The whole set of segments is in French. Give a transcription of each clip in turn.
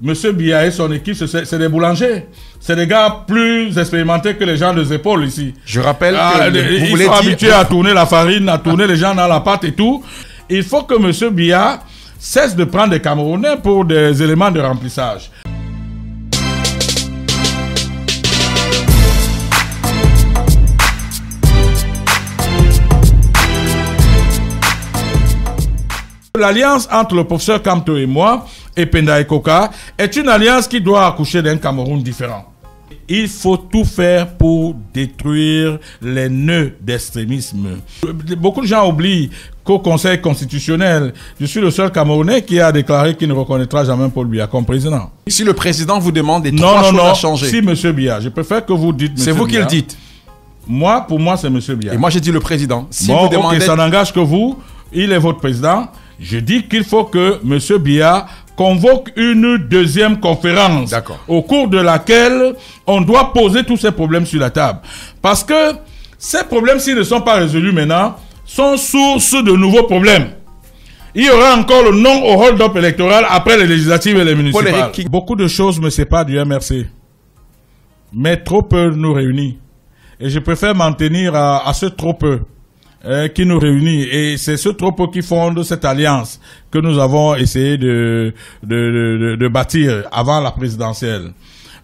Monsieur Biya et son équipe, c'est des boulangers. C'est des gars plus expérimentés que les gens des épaules ici. Je rappelle que ils sont habitués à tourner la farine, à tourner les gens dans la pâte et tout. Il faut que Monsieur Biya cesse de prendre des Camerounais pour des éléments de remplissage. L'alliance entre le professeur Kamto et moi, et Penda Ekoka, est une alliance qui doit accoucher d'un Cameroun différent. Il faut tout faire pour détruire les nœuds d'extrémisme. Beaucoup de gens oublient qu'au Conseil constitutionnel, je suis le seul Camerounais qui a déclaré qu'il ne reconnaîtra jamais Paul Biya comme président. Si le président vous demande des trois choses à changer. Si M. Biya, je préfère que vous dites M. C'est vous qui le dites. Moi, pour moi, c'est M. Biya. Et moi, j'ai dit le président. Si bon, vous demandez... ok, ça n'engage que vous. Il est votre président. Je dis qu'il faut que M. Biya convoque une deuxième conférence au cours de laquelle on doit poser tous ces problèmes sur la table. Parce que ces problèmes, s'ils ne sont pas résolus maintenant, sont source de nouveaux problèmes. Il y aura encore le non au hold-up électoral après les législatives et les municipales. Beaucoup de choses me séparent du MRC. Mais trop peu nous réunit. Et je préfère m'en tenir à ce trop peu qui nous réunit. Et c'est ce trop peu qui fonde cette alliance que nous avons essayé de bâtir avant la présidentielle.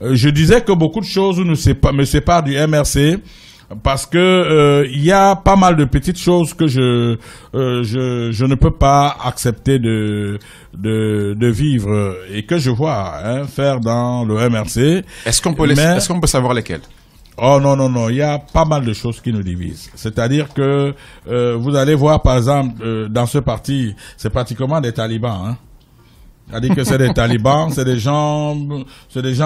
Je disais que beaucoup de choses me séparent du MRC parce que il y a pas mal de petites choses que je ne peux pas accepter de vivre et que je vois faire dans le MRC. Est-ce qu'on peut savoir lesquelles? Oh non, non, non, il y a pas mal de choses qui nous divisent. C'est-à-dire que vous allez voir, par exemple, dans ce parti, c'est pratiquement des talibans. Hein. C'est-à-dire que c'est des talibans, c'est des gens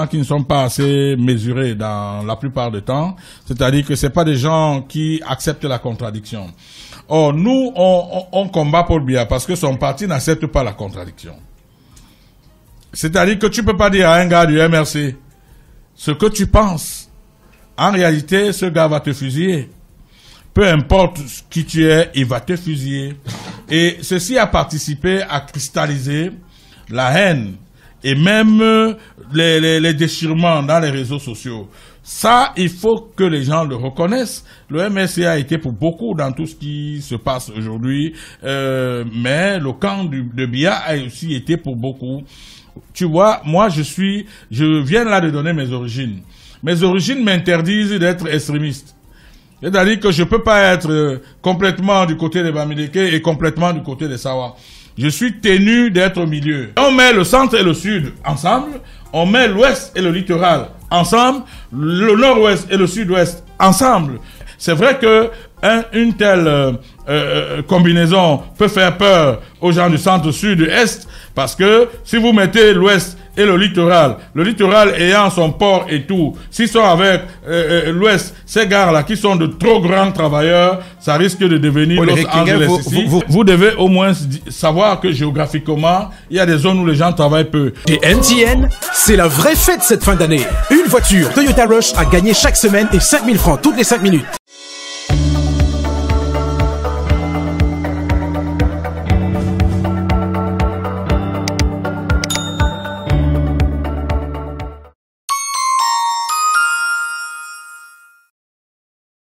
qui ne sont pas assez mesurés dans la plupart du temps. C'est-à-dire que c'est pas des gens qui acceptent la contradiction. Or, nous, on combat Paul Biya parce que son parti n'accepte pas la contradiction. C'est-à-dire que tu peux pas dire à un gars du MRC ce que tu penses. En réalité, ce gars va te fusiller. Peu importe qui tu es, il va te fusiller. Et ceci a participé à cristalliser la haine et même les déchirements dans les réseaux sociaux. Ça, il faut que les gens le reconnaissent. Le MRC a été pour beaucoup dans tout ce qui se passe aujourd'hui, mais le camp de Biya a aussi été pour beaucoup. Tu vois, moi, je viens là de donner mes origines. Mes origines m'interdisent d'être extrémiste. C'est-à-dire que je ne peux pas être complètement du côté des Bamileke et complètement du côté des Sawa. Je suis tenu d'être au milieu. On met le centre et le sud ensemble, on met l'ouest et le littoral ensemble, le nord-ouest et le sud-ouest ensemble. C'est vrai que une telle combinaison peut faire peur aux gens du centre, sud, est, parce que si vous mettez l'ouest et le littoral ayant son port et tout, s'ils sont avec l'ouest, ces gars-là qui sont de trop grands travailleurs, ça risque de devenir Los Angeles ici. Vous devez au moins savoir que géographiquement, il y a des zones où les gens travaillent peu. Et MTN, c'est la vraie fête cette fin d'année. Une voiture Toyota Rush à gagner chaque semaine et 5000 francs toutes les 5 minutes.